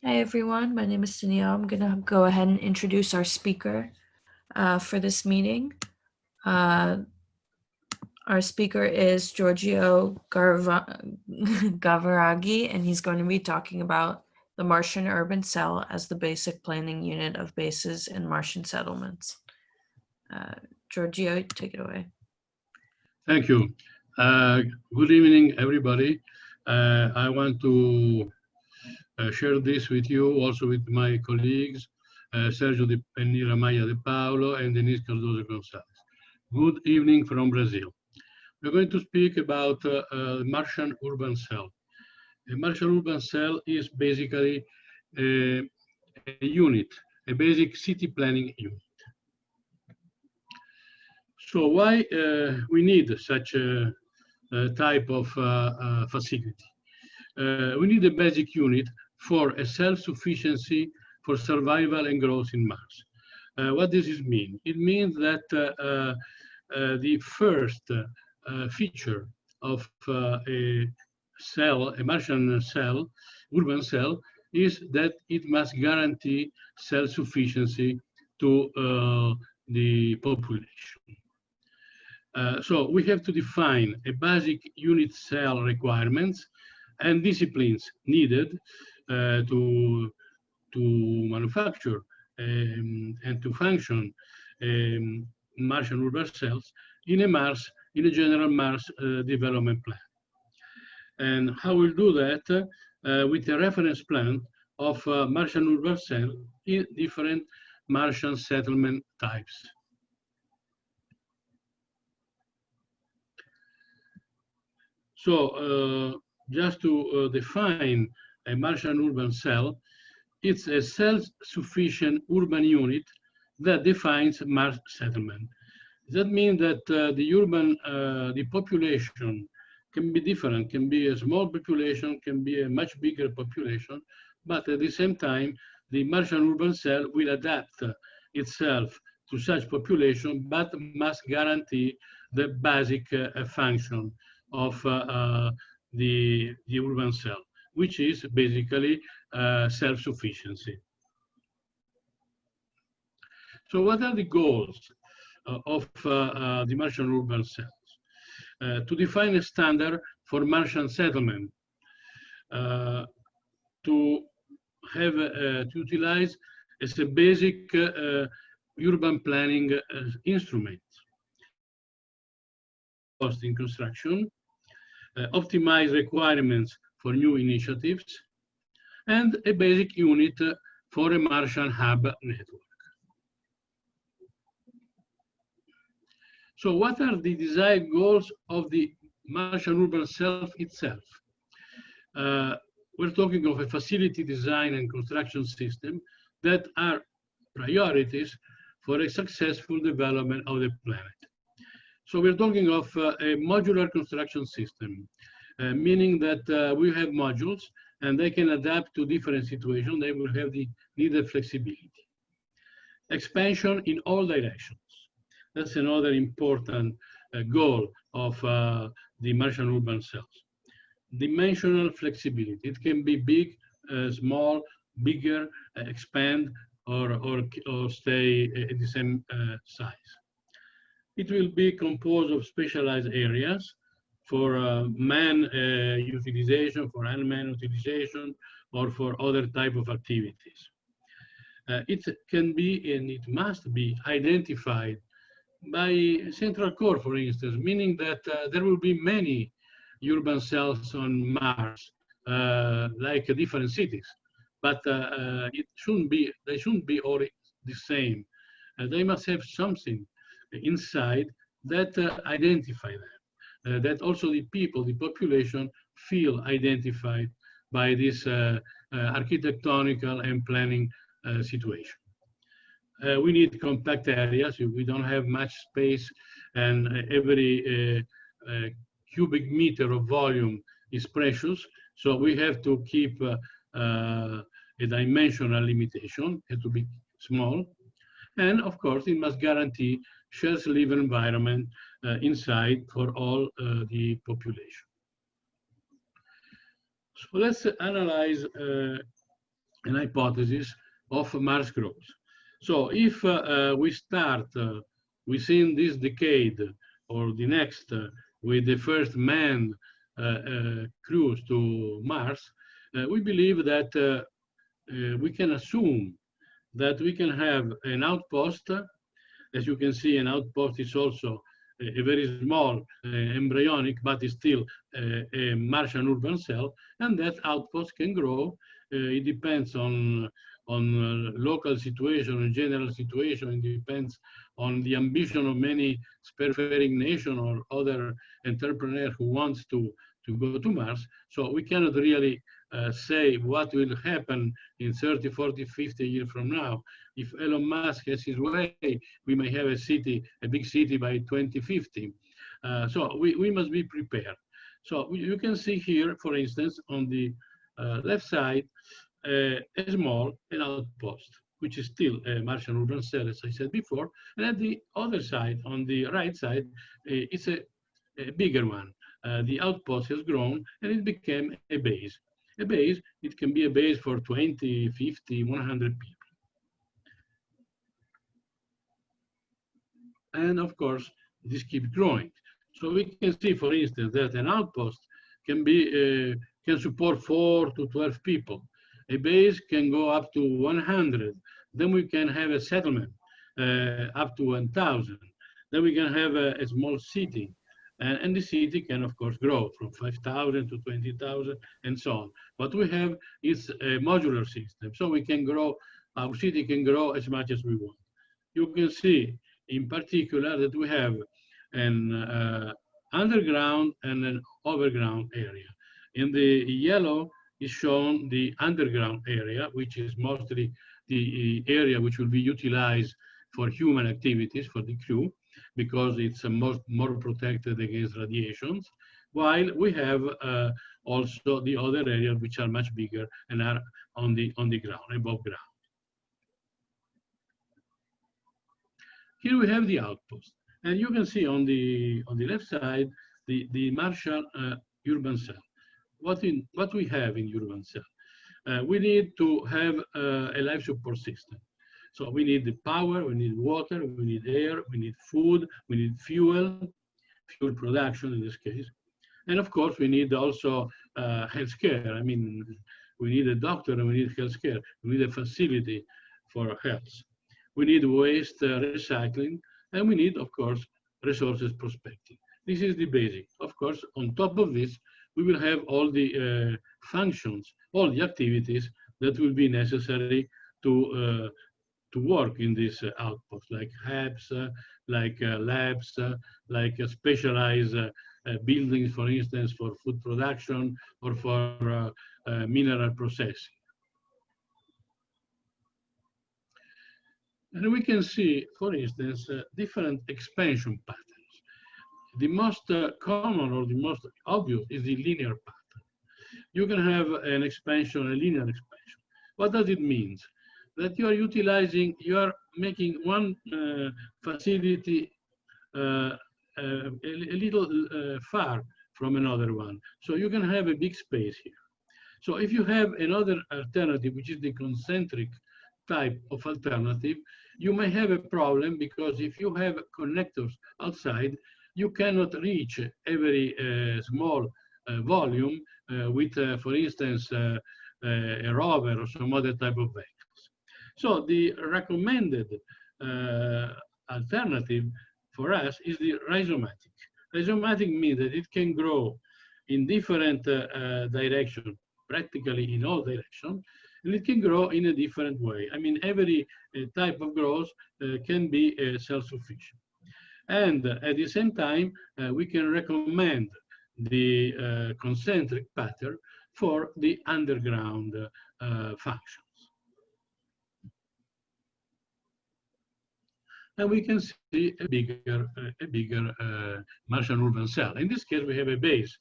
Hi everyone, my name is Danielle. I'm going to go ahead and introduce our speaker for this meeting. Our speaker is Giorgio Gaviraghi, and he's going to be talking about the Martian urban cell as the basic planning unit of bases and Martian settlements. Giorgio, take it away. Thank you. Good evening, everybody. I want to share this with you, also with my colleagues, Sergio Di Pennira Maia de Paulo and Denise Cardoso Gonzalez. Good evening from Brazil. We're going to speak about Martian urban cell. A Martian urban cell is basically a unit, a basic city planning unit. So why we need such a type of facility? We need a basic unit for a self-sufficiency for survival and growth in Mars. What does this mean? It means that the first feature of a cell, a Martian cell, urban cell, is that it must guarantee self-sufficiency to the population. So we have to define a basic unit cell requirements and disciplines needed to manufacture and to function Martian urban cells in a general Mars development plan. And how we'll do that with a reference plan of Martian urban cell in different Martian settlement types. So just to define a Martian urban cell, it's a self-sufficient urban unit that defines Mars settlement. That means that the population can be different, can be a small population, can be a much bigger population, but at the same time, the Martian urban cell will adapt itself to such population, but must guarantee the basic function of the urban cell, which is basically self-sufficiency. So what are the goals of the Martian urban cells? To define a standard for Martian settlement, to utilize as a basic urban planning instrument, cost in construction, optimize requirements for new initiatives, and a basic unit for a Martian hub network. So what are the desired goals of the Martian urban cell itself? We're talking of a facility design and construction system that are priorities for a successful development of the planet. So we're talking of a modular construction system, meaning that we have modules and they can adapt to different situations. They will have the needed flexibility. Expansion in all directions. That's another important goal of the Martian urban cells. Dimensional flexibility. It can be big, small, bigger, expand, or stay at the same size. It will be composed of specialized areas for man utilization, for unmanned utilization, or for other type of activities. It can be and it must be identified by central core, for instance, meaning that there will be many urban cells on Mars, like different cities, but they shouldn't be all the same. They must have something inside that identify them, that also the people, the population feel identified by this architectonical and planning situation. We need compact areas. We don't have much space, and every cubic meter of volume is precious. So we have to keep a dimensional limitation. It has to be small. And of course, it must guarantee shared living environment inside for all the population. So let's analyze an hypothesis of Mars growth. So if we start within this decade or the next with the first manned cruise to Mars, we believe that we can assume that we can have an outpost. As you can see, an outpost is also a very small, embryonic, but is still a Martian urban cell, and that outpost can grow. It depends on local situation and general situation. It depends on the ambition of many spacefaring nations or other entrepreneur who wants to go to Mars. So we cannot really say what will happen in 30, 40, 50 years from now. If Elon Musk has his way, we may have a big city by 2050. So we must be prepared. So you can see here, for instance, on the left side, a small outpost, which is still a Martian urban cell, as I said before. And at the other side, on the right side, it's a bigger one. The outpost has grown and it became a base. A base, it can be a base for 20, 50, 100 people. And of course, this keeps growing. So we can see, for instance, that an outpost can support 4 to 12 people. A base can go up to 100. Then we can have a settlement up to 1,000. Then we can have a small city. And the city can, of course, grow from 5,000 to 20,000 and so on. What we have is a modular system. So we can grow, our city can grow as much as we want. You can see in particular that we have an underground and an overground area. In the yellow is shown the underground area, which is mostly the area which will be utilized for human activities for the crew, because it's more protected against radiations, while we have also the other areas which are much bigger and are on the ground, above ground. Here we have the outpost, and you can see on the left side the Martian urban cell. What we have in urban cell? We need to have a life support system. So we need the power, we need water, we need air, we need food, we need fuel production in this case. And of course, we need also healthcare. I mean, we need a doctor and we need healthcare. We need a facility for health. We need waste recycling, and we need, of course, resources prospecting. This is the basic. Of course, on top of this, we will have all the functions, all the activities that will be necessary to work in this outpost, like hubs, like labs, like specialized buildings, for instance, for food production or for mineral processing. And we can see, for instance, different expansion patterns. The most common or the most obvious is the linear pattern. You can have an expansion, a linear expansion. What does it mean? That you are utilizing, you are making one facility a little far from another one. So you can have a big space here. So if you have another alternative, which is the concentric type of alternative, you may have a problem, because if you have connectors outside, you cannot reach every small volume with, for instance, a rover or some other type of vehicles. So the recommended alternative for us is the rhizomatic. Rhizomatic means that it can grow in different directions, practically in all directions, and it can grow in a different way. I mean, every type of growth can be self-sufficient. And at the same time, we can recommend the concentric pattern for the underground functions. And we can see a bigger Martian urban cell. In this case, we have a base.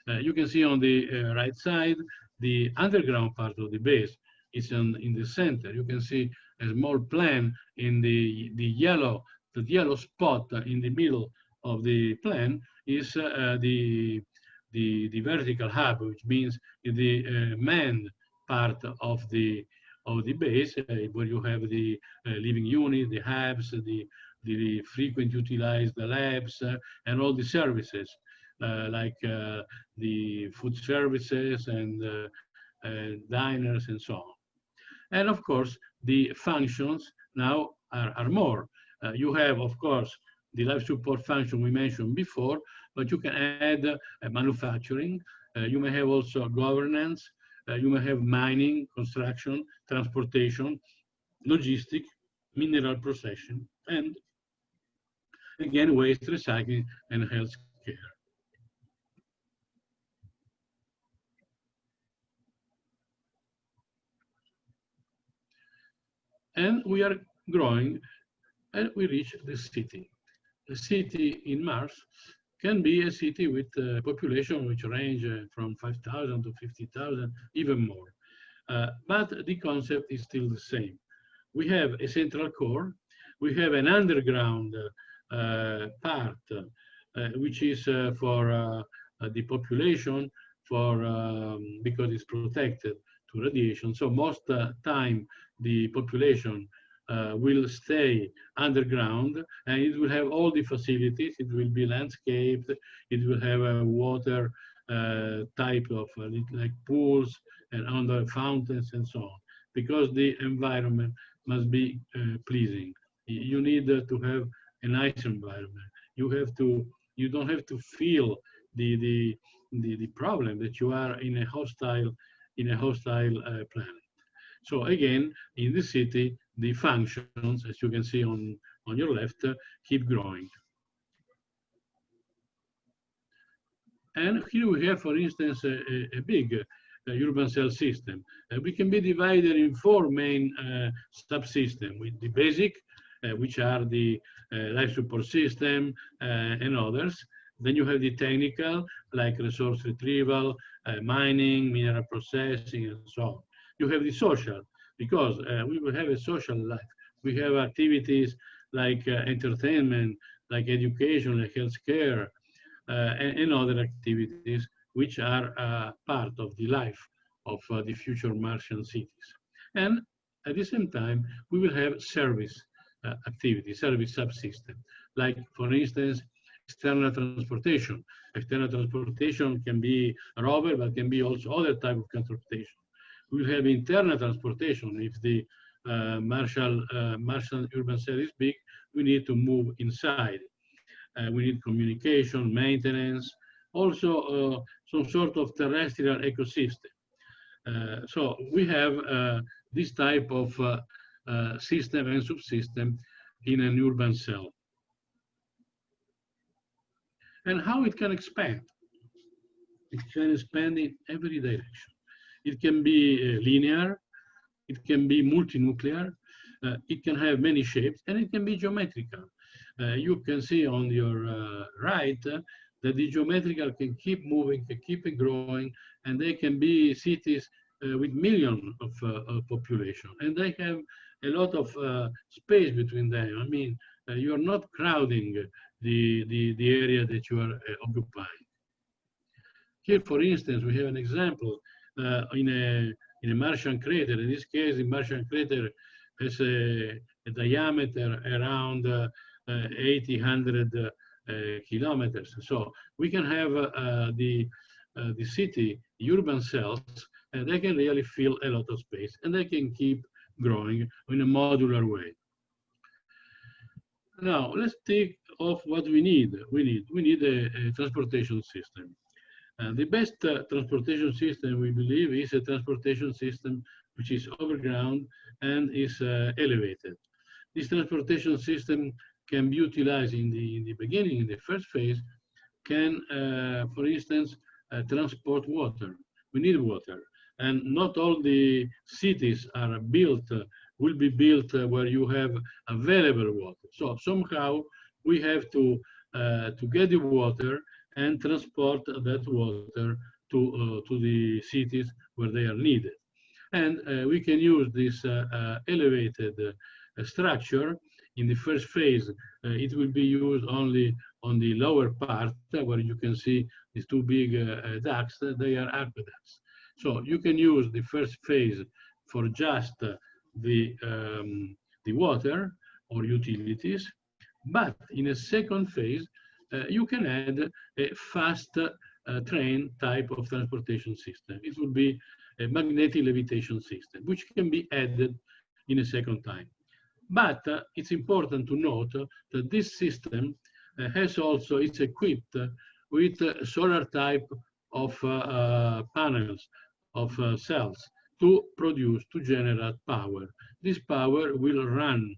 You can see on the right side, the underground part of the base is in the center. You can see a small plan in the yellow spot in the middle of the plan is the vertical hub, which means the manned part of the of the base, where you have the living unit, the hubs, the frequent utilized labs, and all the services like the food services and diners and so on. And of course, the functions now are more. You have, of course, the life support function we mentioned before, but you can add manufacturing. You may have also governance. You may have mining, construction, transportation, logistic, mineral processing, and again, waste recycling and health care. And we are growing, and we reach the city. The city in Mars can be a city with a population which range from 5,000 to 50,000, even more. But the concept is still the same. We have a central core, we have an underground part, which is for the population, because it's protected to radiation. So most time the population will stay underground, and it will have all the facilities. It will be landscaped. It will have a water type of like pools and under fountains and so on, because the environment must be pleasing. You need to have a nice environment. You don't have to feel the problem that you are in a hostile planet. So again, in the city, the functions, as you can see on your left, keep growing. And here we have, for instance, a big urban cell system. We can be divided in four main subsystems, with the basic, which are the life support system and others. Then you have the technical, like resource retrieval, mining, mineral processing, and so on. You have the social, because we will have a social life. We have activities like entertainment, like education, like healthcare, and other activities which are part of the life of the future Martian cities. And at the same time, we will have service activities, service subsystem, like, for instance, external transportation. External transportation can be rover, but can be also other type of transportation. We will have internal transportation. If the Martian urban cell is big, we need to move inside. We need communication, maintenance, also some sort of terrestrial ecosystem. So we have this type of system and subsystem in an urban cell. And how it can expand? It can expand in every direction. It can be linear, it can be multinuclear, it can have many shapes, and it can be geometrical. You can see on your right that the geometrical can keep moving, can keep growing, and they can be cities with millions of population. And they have a lot of space between them. I mean, you are not crowding the area that you are occupying. Here, for instance, we have an example in a Martian crater. In this case, the Martian crater has a diameter around 800 kilometers. So we can have the city, urban cells, and they can really fill a lot of space, and they can keep growing in a modular way. Now, let's take off what we need. We need a transportation system. The best transportation system, we believe, is a transportation system which is overground and is elevated. This transportation system can be utilized in the beginning, in the first phase, can, for instance, transport water. We need water. And not all the cities are built, will be built where you have available water. So somehow we have to get the water and transport that water to the cities where they are needed. And we can use this elevated structure. In the first phase, it will be used only on the lower part, where you can see these two big ducts. They are aqueducts. So you can use the first phase for just the water or utilities. But in a second phase, you can add a fast train type of transportation system. It would be a magnetic levitation system, which can be added in a second time. But it's important to note that this system it's equipped with solar type of panels, of cells to generate power. This power will run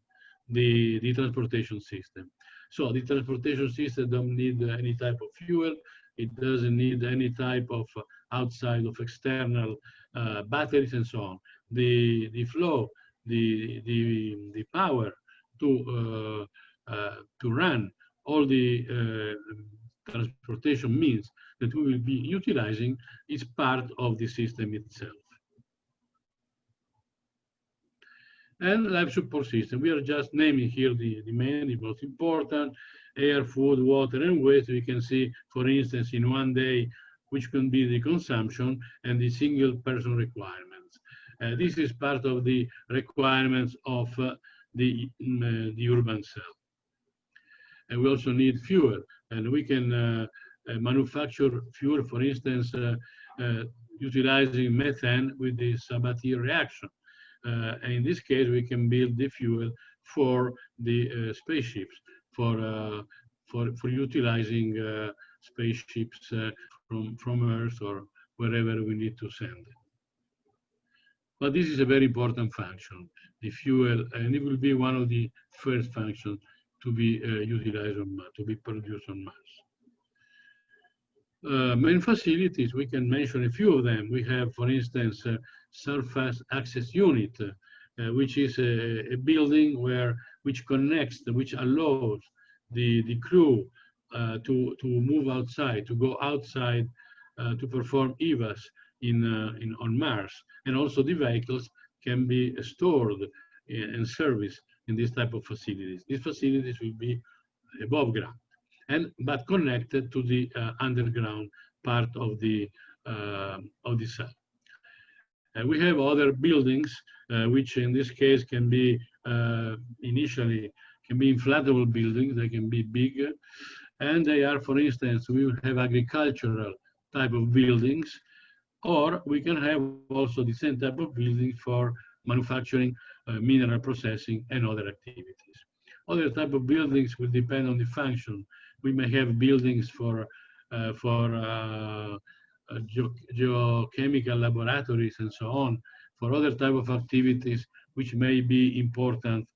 the transportation system. So the transportation system don't need any type of fuel. It doesn't need any type of outside of external batteries and so on. The flow, the power to run all the transportation means that we will be utilizing is part of the system itself. And life support system. We are just naming here the main, the most important: air, food, water, and waste. We can see, for instance, in one day, which can be the consumption and the single person requirements. This is part of the requirements of the urban cell. And we also need fuel, and we can manufacture fuel, for instance, utilizing methane with the Sabatier reaction. And in this case, we can build the fuel for the spaceships, for utilizing spaceships from Earth or wherever we need to send it. But this is a very important function, the fuel, and it will be one of the first functions to be utilized on Mars, to be produced on Mars. Main facilities, we can mention a few of them. We have, for instance, surface access unit, which is a building which connects, which allows the crew to move outside, to go outside to perform EVAs on Mars. And also the vehicles can be stored and serviced in this type of facilities. These facilities will be above ground, but connected to the underground part of the cell. We have other buildings, which in this case can be initially inflatable buildings. They can be big, and they are, for instance, we will have agricultural type of buildings, or we can have also the same type of buildings for manufacturing, mineral processing, and other activities. Other type of buildings will depend on the function. We may have buildings for geochemical laboratories and so on, for other type of activities which may be important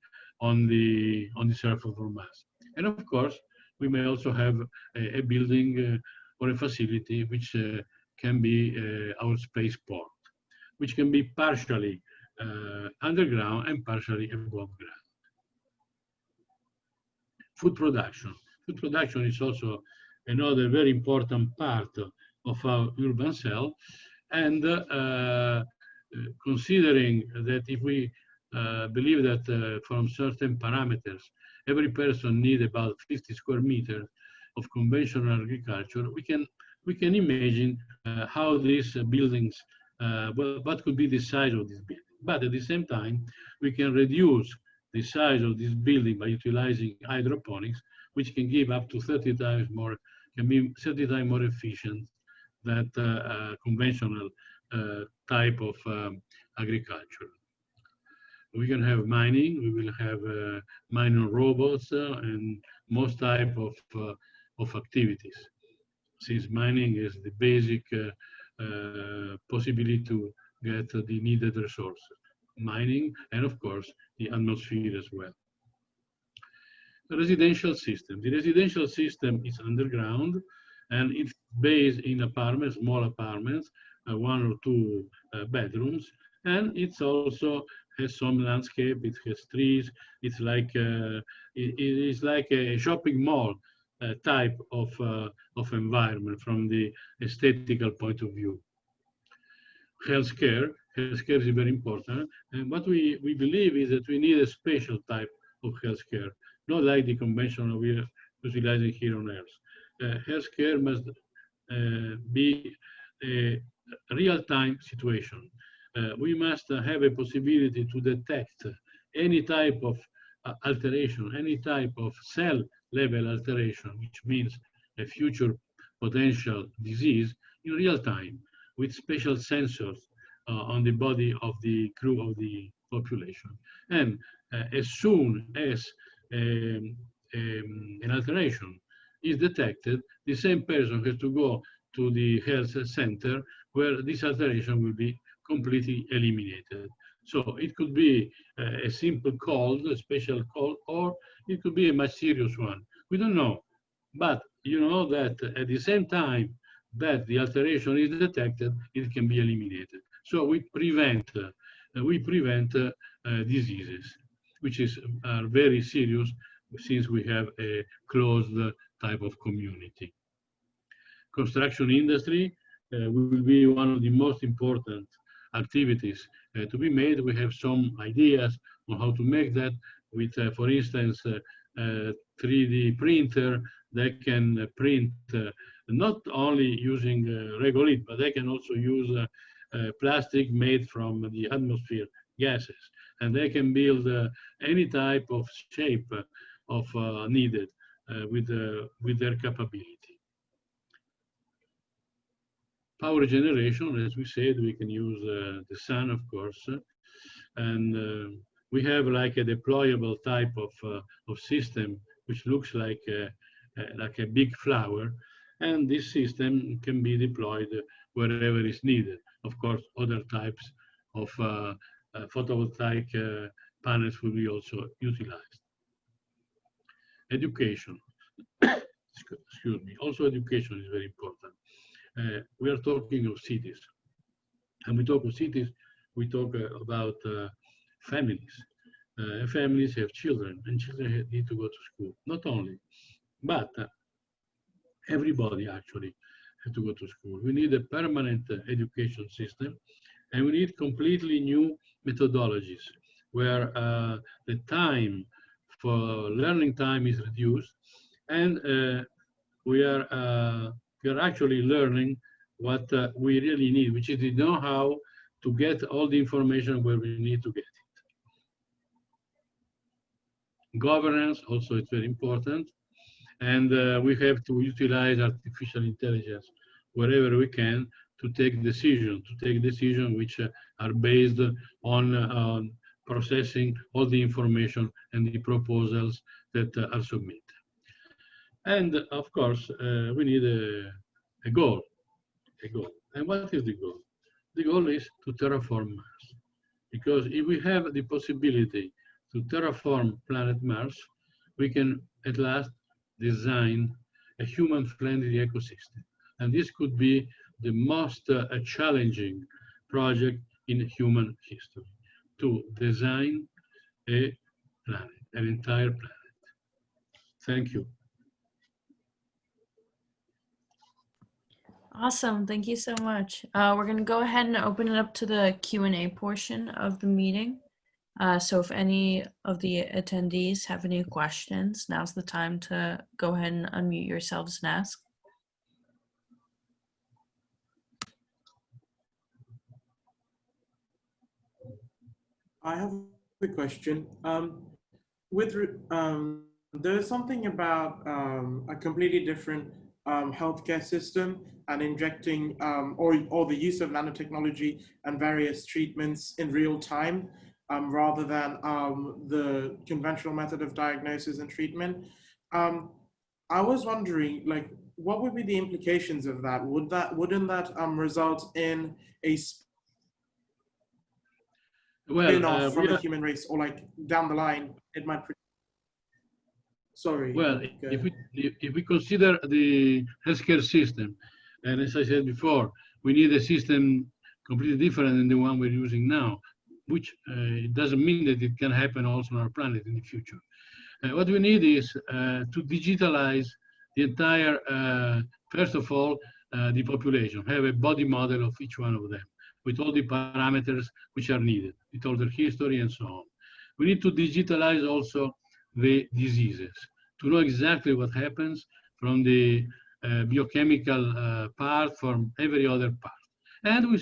on the surface of Mars. And of course, we may also have a building or a facility which can be our spaceport, which can be partially underground and partially above ground. Food production. Food production is also another very important part of our urban cell. And considering that if we believe that from certain parameters, every person needs about 50 square meters of conventional agriculture, we can imagine how these buildings, what could be the size of this building. But at the same time, we can reduce the size of this building by utilizing hydroponics, which can give up to 30 times more, can be 30 times more efficient than conventional type of agriculture. We can have mining, we will have mining robots and most type of activities, since mining is the basic possibility to get the needed resources. Mining, and of course, the atmosphere as well. The residential system. The residential system is underground, and it's based in apartments, small apartments, 1 or 2 bedrooms, and it's also has some landscape. It has trees. It's like it is like a shopping mall type of environment from the aesthetical point of view. Healthcare is very important, and what we believe is that we need a special type of healthcare, not like the conventional we are utilizing here on Earth. Healthcare must be a real-time situation. we must have a possibility to detect any type of alteration, any type of cell level alteration, which means a future potential disease in real time with special sensors on the body of the crew of the population. And as soon as an alteration is detected, the same person has to go to the health center where this alteration will be completely eliminated. So it could be a simple cold, a special cold, or it could be a much serious one. We don't know. But you know that at the same time that the alteration is detected, it can be eliminated. So we prevent diseases, which are very serious since we have a closed type of community. Construction industry will be one of the most important activities to be made. We have some ideas on how to make that with, for instance, 3D printer. They can print not only using regolith, but they can also use plastic made from the atmosphere gases. And they can build any type of shape of needed with their capability. Power generation, as we said, we can use the sun, of course, and we have like a deployable type of system which looks like a big flower, and this system can be deployed wherever is needed. Of course, other types of photovoltaic panels will be also utilized. Education, excuse me, also education is very important. We are talking of cities. And we talk of cities, we talk about families. Families have children, and children need to go to school. Not only, but everybody actually has to go to school. We need a permanent education system, and we need completely new methodologies where the time for learning time is reduced, and we are actually learning what we really need, which is the know-how to get all the information where we need to get it. Governance also is very important, and we have to utilize artificial intelligence wherever we can to take decisions which are based on processing all the information and the proposals that are submitted. And of course, we need a goal. And what is the goal? The goal is to terraform Mars. Because if we have the possibility to terraform planet Mars, we can at last design a human-friendly ecosystem. And this could be the most challenging project in human history, to design a planet, an entire planet. Thank you. Awesome. Thank you so much. We're going to go ahead and open it up to the Q&A portion of the meeting. So if any of the attendees have any questions, now's the time to go ahead and unmute yourselves and ask. I have a question. There's something about a completely different healthcare system and injecting or the use of nanotechnology and various treatments in real time rather than the conventional method of diagnosis and treatment. I was wondering, like, what would be the implications of that? Wouldn't that result in a spin-off from the human race, or like down the line it might? Sorry. Well, if we consider the healthcare system, and as I said before, we need a system completely different than the one we're using now, which it doesn't mean that it can happen also on our planet in the future. What we need is to digitalize the entire, first of all, the population, have a body model of each one of them, with all the parameters which are needed, with all their history and so on. We need to digitalize also the diseases, to know exactly what happens from the biochemical part, from every other part. And we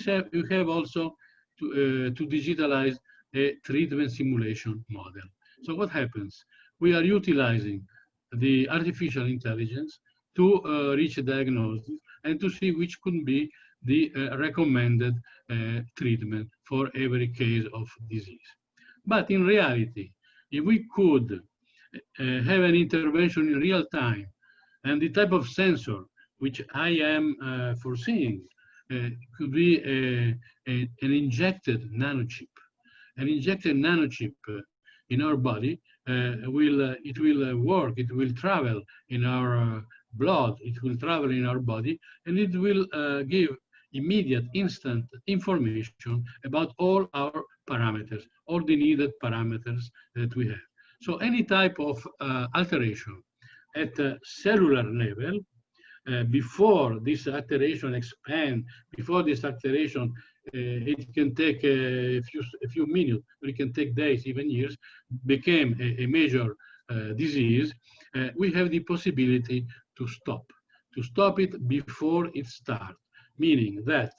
have also to digitalize a treatment simulation model. So what happens? We are utilizing the artificial intelligence to reach a diagnosis and to see which could be the recommended treatment for every case of disease. But in reality, if we could have an intervention in real time, and the type of sensor which I am foreseeing could be an injected nanochip. An injected nanochip in our body will work, it will travel in our blood, it will travel in our body, and it will give immediate, instant information about all our parameters, all the needed parameters that we have. So any type of alteration at a cellular level, before this alteration expand, before this alteration, it can take a few minutes, or it can take days, even years, became a major disease, we have the possibility to stop it before it starts, meaning that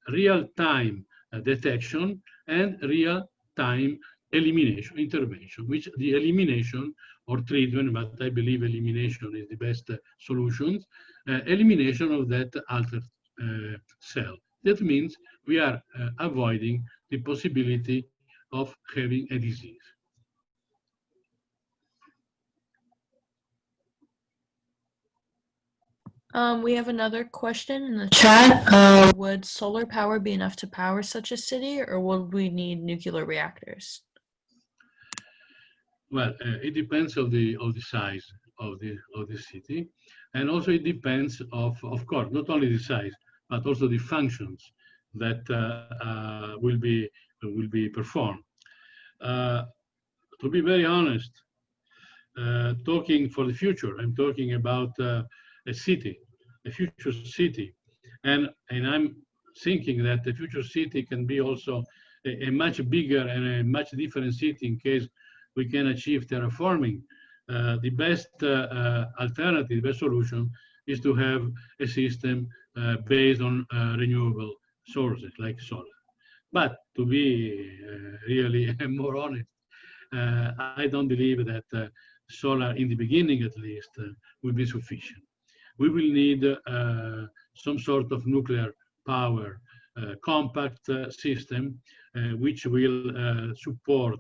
real-time detection and real-time elimination, intervention, which the elimination or treatment, but I believe elimination is the best solution, elimination of that altered cell. That means we are avoiding the possibility of having a disease. We have another question in the chat. Would solar power be enough to power such a city, or would we need nuclear reactors? Well, it depends of the size of the city, and also it depends of course not only the size but also the functions that will be performed. To be very honest, talking for the future, I'm talking about a city, a future city, and I'm thinking that the future city can be also a much bigger and a much different city in case we can achieve terraforming. The best alternative, the best solution is to have a system based on renewable sources like solar. But to be really more honest, I don't believe that solar, in the beginning at least, will be sufficient. We will need some sort of nuclear power compact system which will support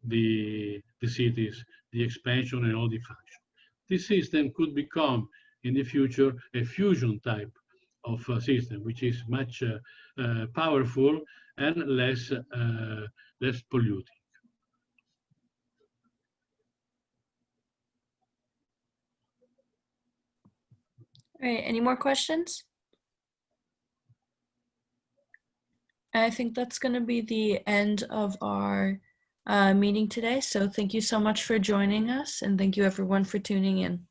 the cities, the expansion and all the functions. This system could become in the future a fusion type of system, which is much powerful and less polluting. All right, any more questions? I think that's going to be the end of our meeting today. So thank you so much for joining us, and thank you everyone for tuning in.